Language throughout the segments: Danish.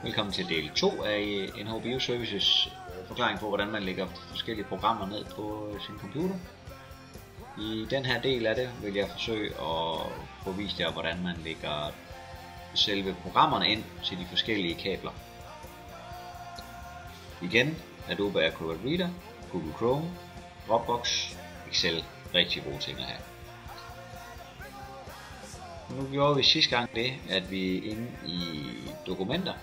Velkommen til del 2 af NH Bioservices forklaring på, hvordan man lægger forskellige programmer ned på sin computer. I den her del af det vil jeg forsøge at få vist jer, hvordan man lægger selve programmerne ind til de forskellige kabler. Igen, Adobe Acrobat Reader, Google Chrome, Dropbox, Excel, rigtig gode ting at have. Nu gjorde vi sidste gang det, at vi inde i dokumenter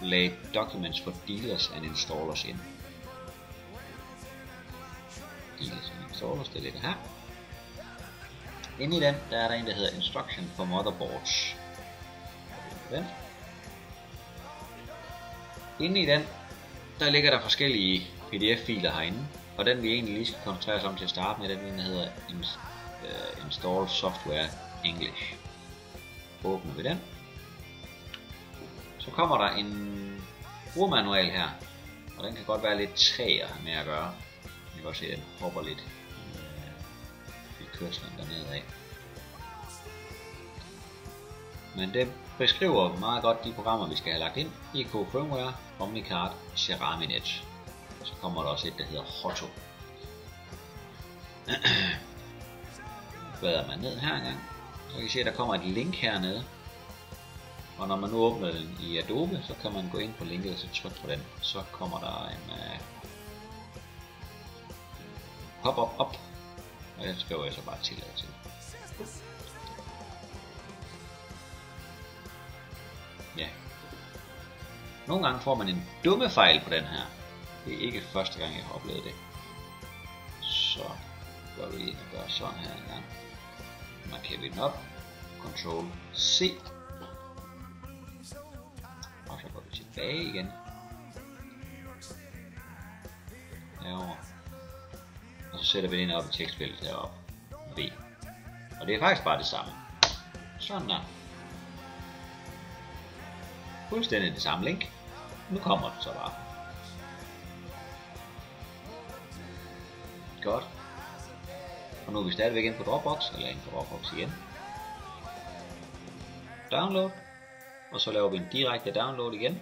lagde Documents for Dealers and Installers ind. Dealers and Installers, det ligger her. Inde i den, der er der en, der hedder Instruction for Motherboards. Inde i den, der ligger der forskellige PDF-filer herinde. Og den vi egentlig lige skal koncentrere os om til at starte med, den der hedder Install Software English. Åbner vi den. Så kommer der en brugermanual her, og den kan godt være lidt træer med at gøre. I kan godt se, at den hopper lidt i kørslen dernede af. Men det beskriver meget godt de programmer, vi skal have lagt ind. IK Firmware, Omnicard, Ceraminet. Så kommer der også et, der hedder Hotto. Bladrer man ned her engang, så kan I se, at der kommer et link hernede. Og når man nu åbner den i Adobe, så kan man gå ind på linket og så trykke på den. Så kommer der en pop-up op, og den skriver jeg så bare tillade til. Ja. Nogle gange får man en dumme fejl på den her. Det er ikke første gang jeg har oplevet det. Så går vi ind og gør sådan her en gang. Markerer vi den op. Ctrl C. Og så går vi tilbage igen. Herovre. Og så sætter vi den op i tekstfeltet heroppe. V. Og det er faktisk bare det samme. Sådan der. Fuldstændig det samme link. Nu kommer det så bare. Godt. Og nu er vi stadigvæk inde på Dropbox, eller inde på Dropbox igen. Download. Og så laver vi en direkte download igen.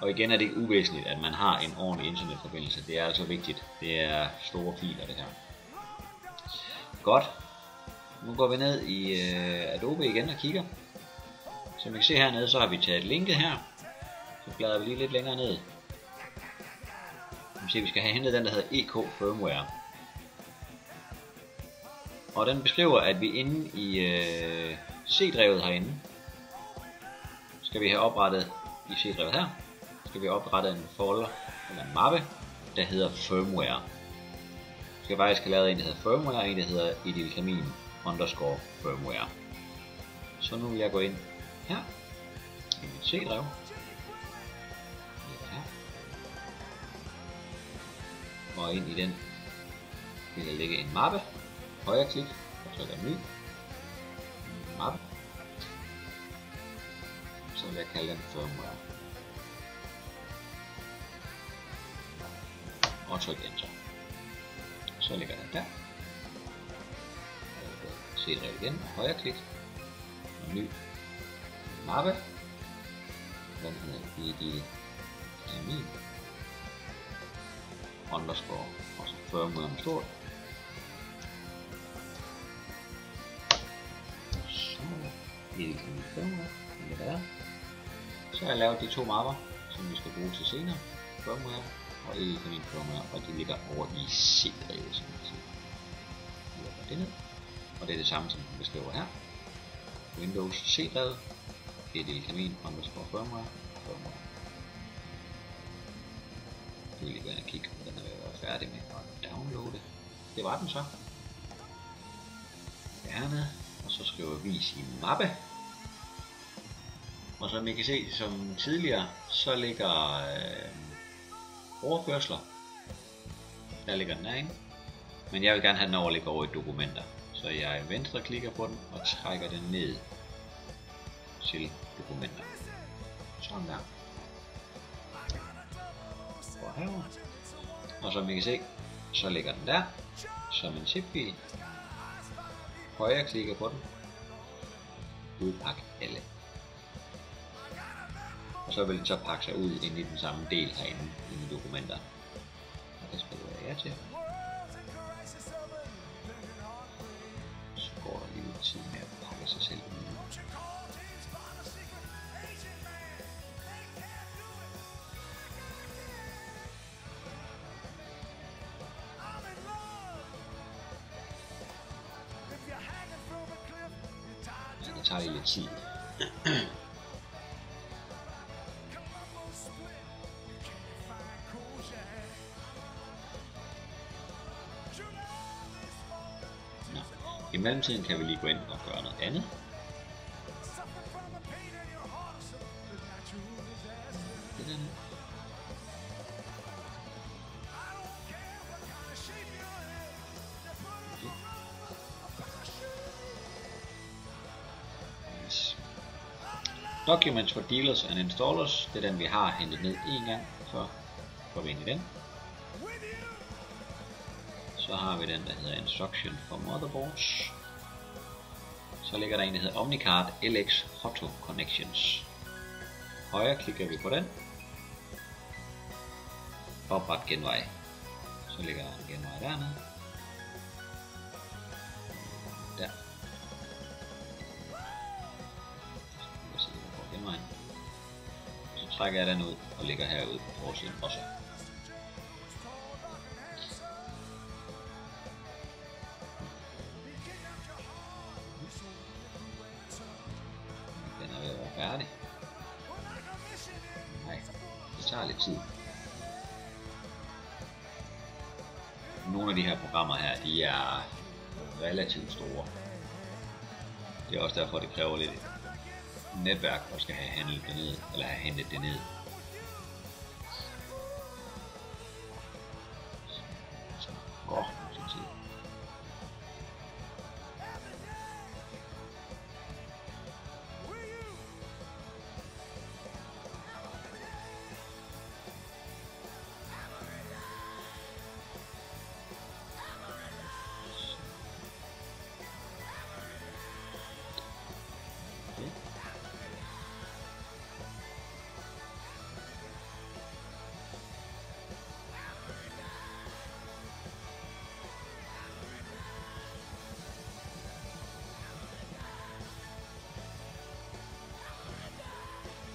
Og igen er det ikke uvæsentligt, at man har en ordentlig internetforbindelse. Det er altså vigtigt. Det er store filer det her. Godt. Nu går vi ned i Adobe igen og kigger. Som I kan se hernede, så har vi taget linket her. Så bladrer vi lige lidt længere ned. Vi skal have hentet den, der hedder IK Firmware. Og den beskriver, at vi inde i C-drevet herinde, skal vi have oprettet i C-drevet her, skal vi have oprettet en folder, eller en mappe, der hedder Firmware. Vi skal faktisk have lavet en, der hedder Firmware, og en, der hedder edilkamin_firmware. Så nu vil jeg gå ind her, i mit C-drev. Og ind i den vil der ligge en mappe. Højre klik, og så er der ny mappe. Så vil jeg kalde den Firmware. Og tryk Enter. Så ligger den der. Se det igen, højre klik. Og ny mappe. Den hedder edilkamin underscore og så firmware med stort. Så edilkamin firmware, så har jeg lavet de to mapper, som vi skal bruge til senere. Firmware og edilkamin firmware, og de ligger over i C-drevet, som man siger. Vi lukker det ned, og det er det samme, som vi beskriver her. Windows C-drevet, edilkamin underscore firmware. Nu vil jeg lige gå ind og kigge, hvordan den er ved at være færdig med at downloade. Det var den så. Gerne. Og så skriver vi vis i mappe. Og som I kan se, som tidligere, så ligger overførsler. Der ligger den herinde. Men jeg vil gerne have den over, ligger over i dokumenter. Så jeg venstre klikker på den og trækker den ned til dokumenter. Sådan der. Og som I kan se, Så ligger den der, som en zip-fil. Højre klikker på den. Udpak alle. Og så vil den så pakke sig ud ind i den samme del herinde i dokumenter. Og det skal du være ja til. Så går der lige lidt tid med at pakke sig selv ud. Det tager lige lidt tid. I mellemtiden kan vi lige gå ind og gøre noget andet. Det der nu. Yes. Documents for dealers and installers, det er den vi har hentet ned en gang, så går vi ind i den. Så har vi den, der hedder Instruction for Motherboards. Så ligger der en, der hedder Omnicard LX Hotto Connections. Højre klikker vi på den. Opret genvej. Så ligger der en genvej dernede. Der. Så kan vi på genvejen. Så trækker jeg den ud og ligger herude på forsiden også. Færdig. Nej, det tager lidt tid. Nogle af de her programmer her, de er relativt store. Det er også derfor, det kræver lidt netværk, og skal have handlet det ned, eller have hentet det ned. Så godt, sådan tid.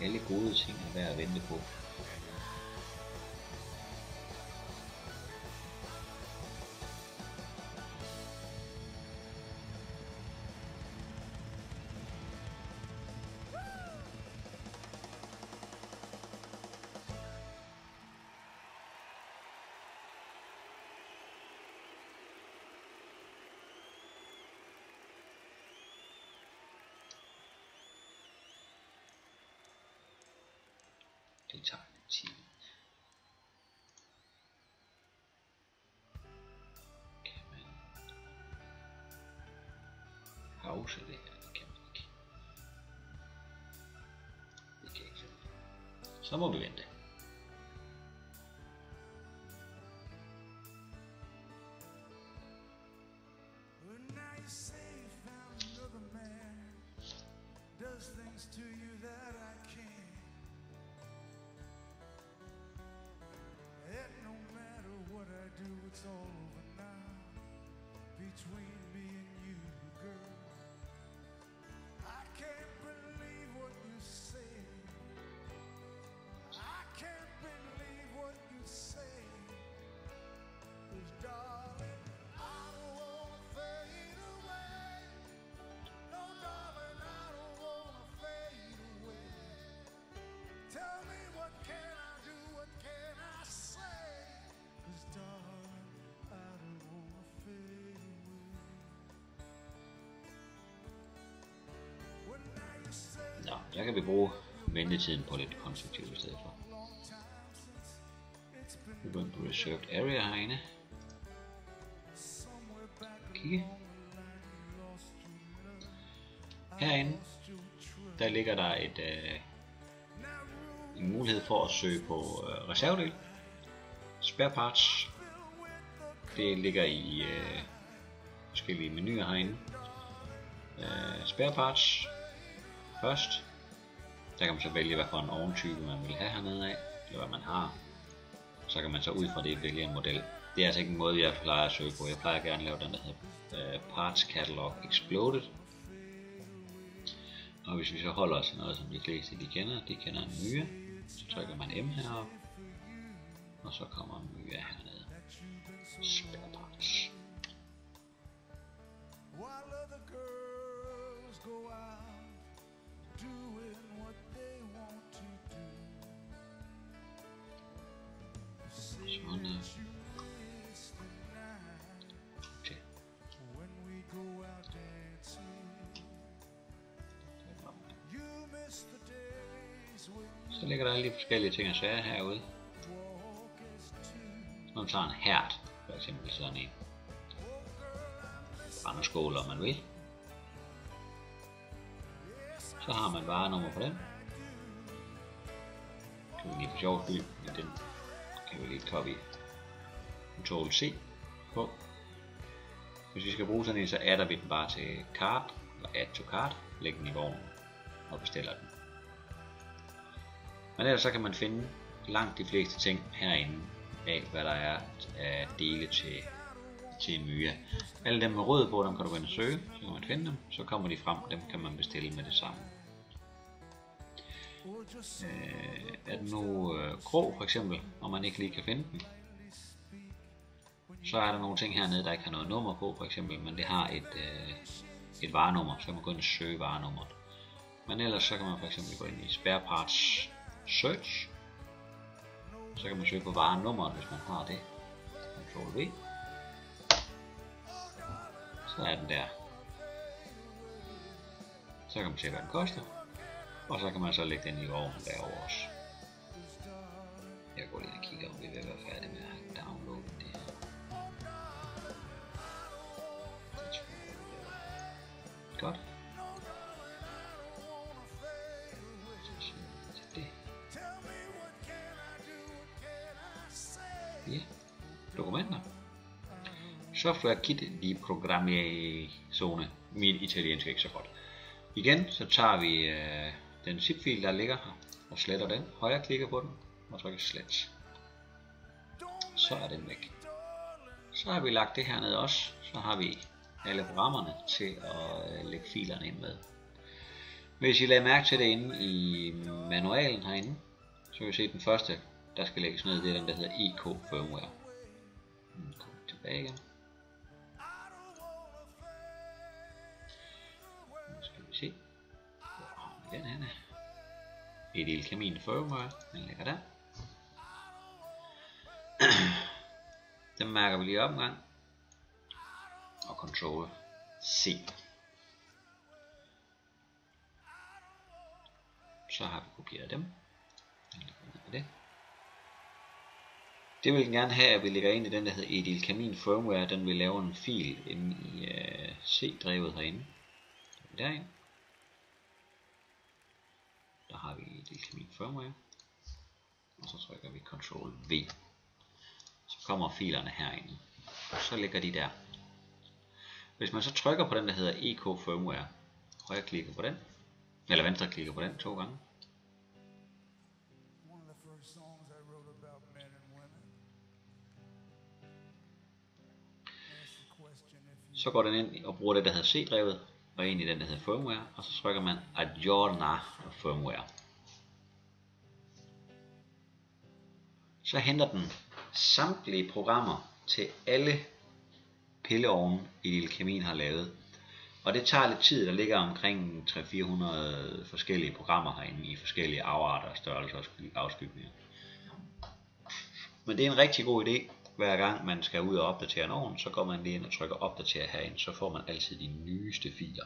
Alle gode ting er værd at vente på. Det tager lidt tid. Kan man pause det her? Det kan man ikke. Det kan ikke finde. Så må vi vente. It's all over now between me and you, girl. I can't believe what you say. I can't believe what you say. 'Cause darling, I don't wanna fade away. No, darling, I don't wanna fade away. Tell me what can I do? What can I say? 'Cause darling, Nå, så kan vi bruge ventetiden på lidt konstruktivt i stedet for. Vi går ind på Reserved Area herinde. Kigge. Herinde, der ligger der en mulighed for at søge på reservedel, spare parts. det ligger i forskellige menuer herinde. Spare parts først. Der kan man så vælge, hvad for en ovntype man vil have hernede af, eller hvad man har. Så kan man så ud fra det vælge en model. Det er altså ikke en måde, jeg plejer at søge på. Jeg plejer gerne at lave den, der hedder Parts Catalog Exploded. Og hvis vi så holder os til noget, som de fleste de kender en myre, så trykker man M heroppe, og så kommer myre hernede. Spare parts. While other girls go out doing what they want to do. Sådan der. Okay. When we go out dancing, you miss the days when Så ligger der alle de forskellige ting og sager herude. walk as two. Når man tager en hært, for eksempel sådan en. Andre skåler, om man vil. Så har man varenummer på den. Kan vi lige for sjov skyld, men den kan vi lige copy Ctrl C på. Hvis vi skal bruge sådan en, så adder vi den bare til cart, eller add to cart, lægger den i vognen og bestiller den. Men ellers så kan man finde langt de fleste ting herinde af, hvad der er af dele til Myra. Alle dem med rød på, dem kan du gå ind og søge, så kan man finde dem, så kommer de frem, dem kan man bestille med det samme. Er den nu grå for eksempel, og man ikke lige kan finde den, så er der nogle ting hernede, der ikke har noget nummer på for eksempel, men det har et varenummer, så kan man gå ind og søge varenummeret. Men ellers så kan man for eksempel gå ind i Spare Parts Search, så kan man søge på varenummeret, hvis man har det. Ctrl V. Så er den der. Så kan man se, hvad den koster. Og så kan man så lægge den i vognen derovre også. Jeg går lige og kigger, om vi vil være færdige med at downloade det her. Godt. Ja, dokumenter. Software kit di programmazione. Min italiensk er ikke så godt. Igen så tager vi den zip-fil, der ligger her, og sletter den. Højre klikker på den og trykker slet. Så er den væk. Så har vi lagt det her ned også. Så har vi alle programmerne til at lægge filerne ind med. Hvis I lader mærke til det inde i manualen herinde, så kan vi se, at den første, der skal lægges ned, det er den, der hedder IK Firmware. Tilbage igen. Nu skal vi se. Hvor har vi den her? Edil Kamin Firmware, den ligger der. Den mærker vi lige op en gang. Og Ctrl C. Så har vi kopieret dem. Det vil den gerne have, at vi lægger ind i den, der hedder Edil Kamin Firmware. Den vil lave en fil inde i C-drevet herinde. Derinde. Der har vi Edil Kamin Firmware. Og så trykker vi Ctrl V. Så kommer filerne herinde. Så ligger de der. Hvis man så trykker på den, der hedder EK Firmware, højre klikker på den, eller venstre klikker på den 2 gange, så går den ind og bruger det, der hedder C-drevet, og ind i den, der hedder Firmware, og så trykker man Aggiorna Firmware. Så henter den samtlige programmer til alle pilleovne, Edil Kamin har lavet. Og det tager lidt tid, der ligger omkring 300-400 forskellige programmer herinde i forskellige afarter, størrelser og afskygninger. Men det er en rigtig god idé. Hver gang man skal ud og opdatere en ovn, så går man lige ind og trykker opdatere herinde, så får man altid de nyeste filer.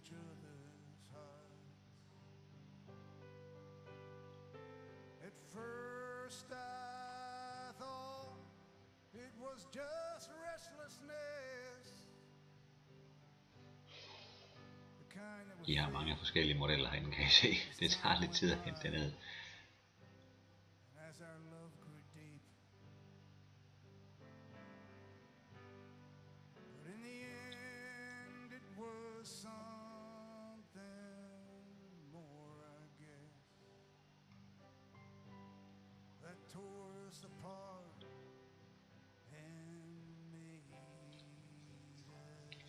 each other's hearts. At first I thought it was just restlessness, the kind that would De har mange forskellige modeller herinde, kan I se. Det tager lidt tid at hente det ned. And as our love grew deep, but in the end it was something more, I guess, that tore us apart and made us weak.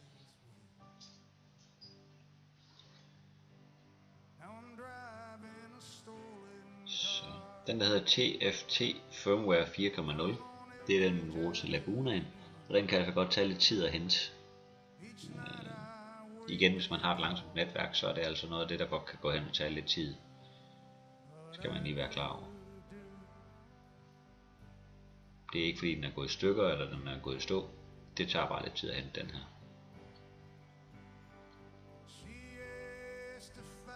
Now I'm driving a stolen Så car. den der hedder TFT Firmware 4.0, det er den bruger til Lagunaen, og den kan altså godt tage lidt tid at hente. Igen, hvis man har et langsomt netværk, så er det altså noget af det, der godt kan gå hen og tage lidt tid. Det skal man lige være klar over. Det er ikke fordi den er gået i stykker, eller den er gået i stå. Det tager bare lidt tid at hente den her. She asked if I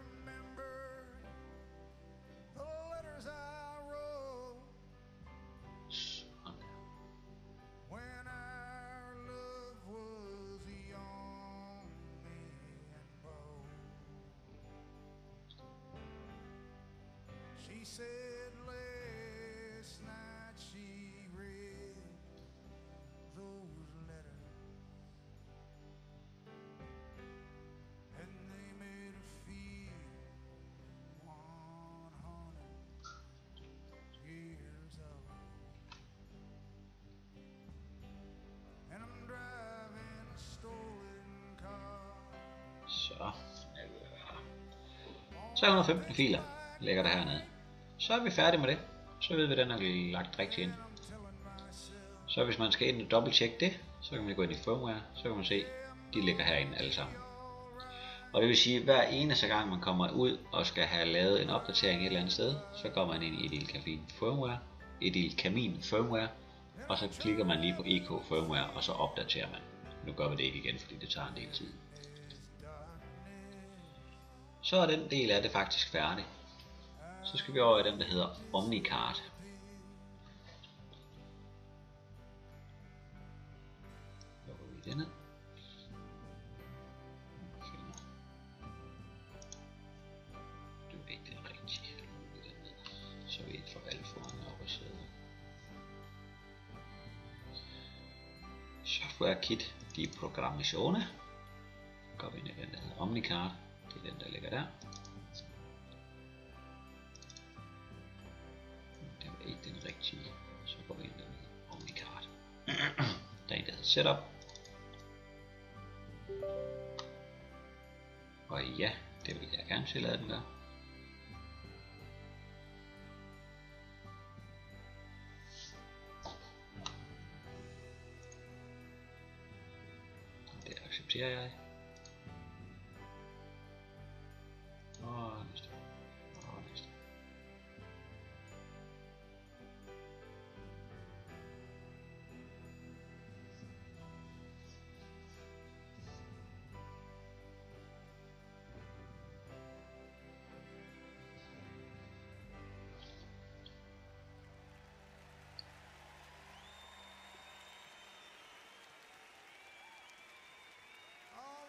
remembered the letters I wrote Sådan der. when our love was young and bold. She said last night she read those letters and they made her feel 100 years old. And I'm driving a stolen car. Så 315 filer ligger der hernede. Så er vi færdige med det. Så ved vi, at den er lagt rigtigt ind. Så hvis man skal ind og dobbelttjekke det, så kan man gå ind i firmware, så kan man se, de ligger herinde alle sammen. Og det vil sige, at hver eneste gang man kommer ud og skal have lavet en opdatering et eller andet sted, så går man ind i Edil Kamin Firmware, og så klikker man lige på EK Firmware, og så opdaterer man. Nu gør vi det ikke igen, fordi det tager en del tid. Så er den del af det faktisk færdig. Så skal vi over i den, der hedder OmniCard. Lukker vi den ned. Det er ikke det rigtige. Lukker vi den ned. Så vi ikke får alt for mange op og sidde. Software Kit di Programmazione. Går vi ind i den, der hedder OmniCard. Det er den, der ligger der. Det var ikke den rigtige. Så går vi ind i den OmniCard. Der er en, der hedder Setup. Og ja, det vil jeg gerne tillade den der. Det accepterer jeg. Og næste. Og næste. All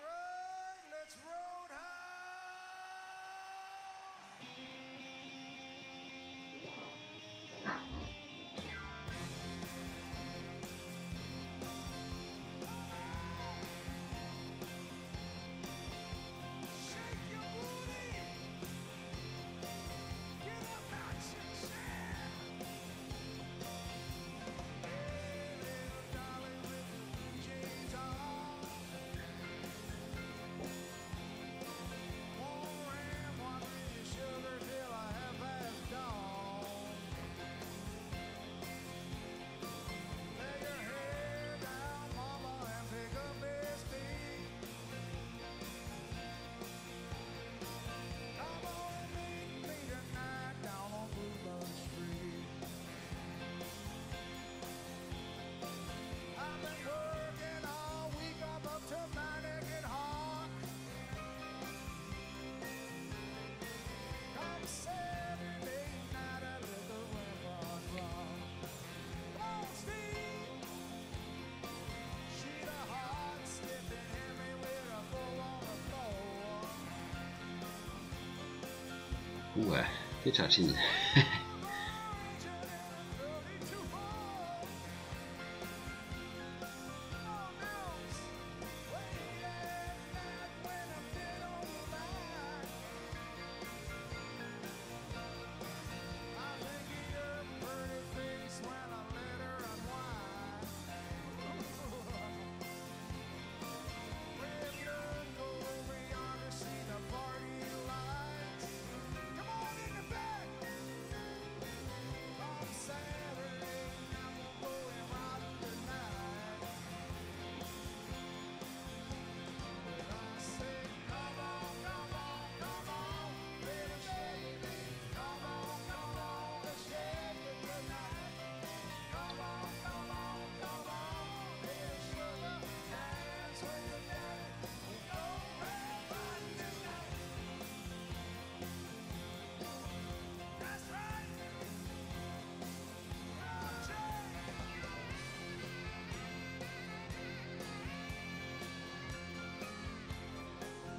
Det tager tid.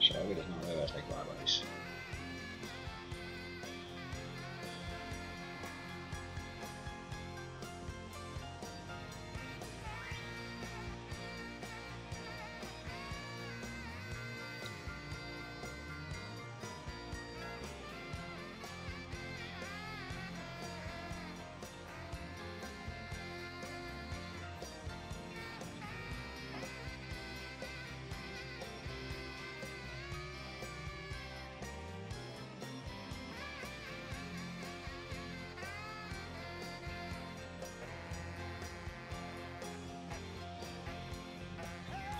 Så vil det snart være ikke arbejdes.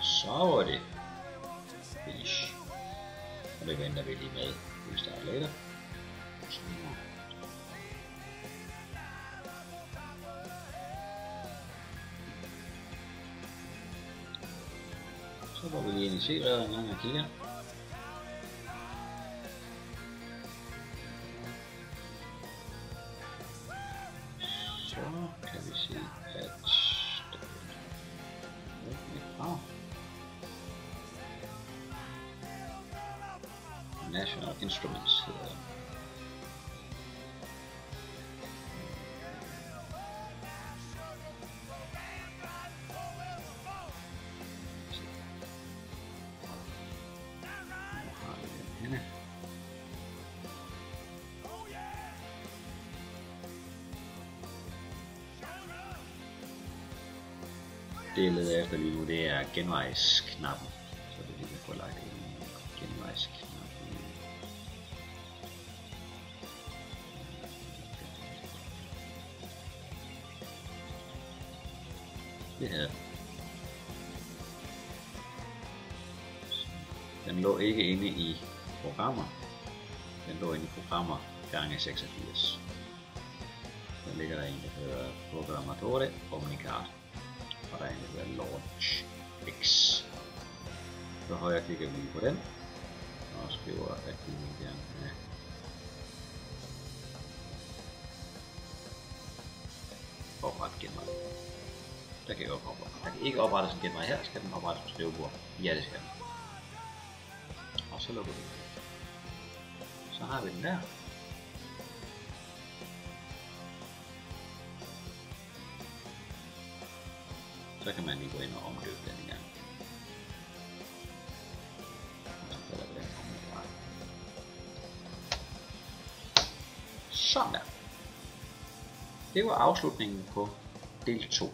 Så var det finish. Og det venter vi lige med. Vi starter later. Så går vi lige ind i C-rederen og kigger. Så kan vi se, at National Instruments hedder det. Det jeg leder efter lige nu, det er genvejsknappen, så det lige kan få lagt en genvejsknap. Det her. Den lå ikke inde i programmer. Den lå inde i programmer gange 86. Der ligger der en, der hedder Programmatore Omnicard. Og der er en, der hedder Launch X. Så højre klikker vi lige på den. Og skriver, at vi gerne vil have opret genvej. Der kan ikke oprettes en genvej her, skal den oprettes på skrivebord. Ja, det skal den. Og så lukker vi den. Så har vi den der. Så kan man lige gå ind og omdøbe den en gang. Sådan der. Det var afslutningen på del 2.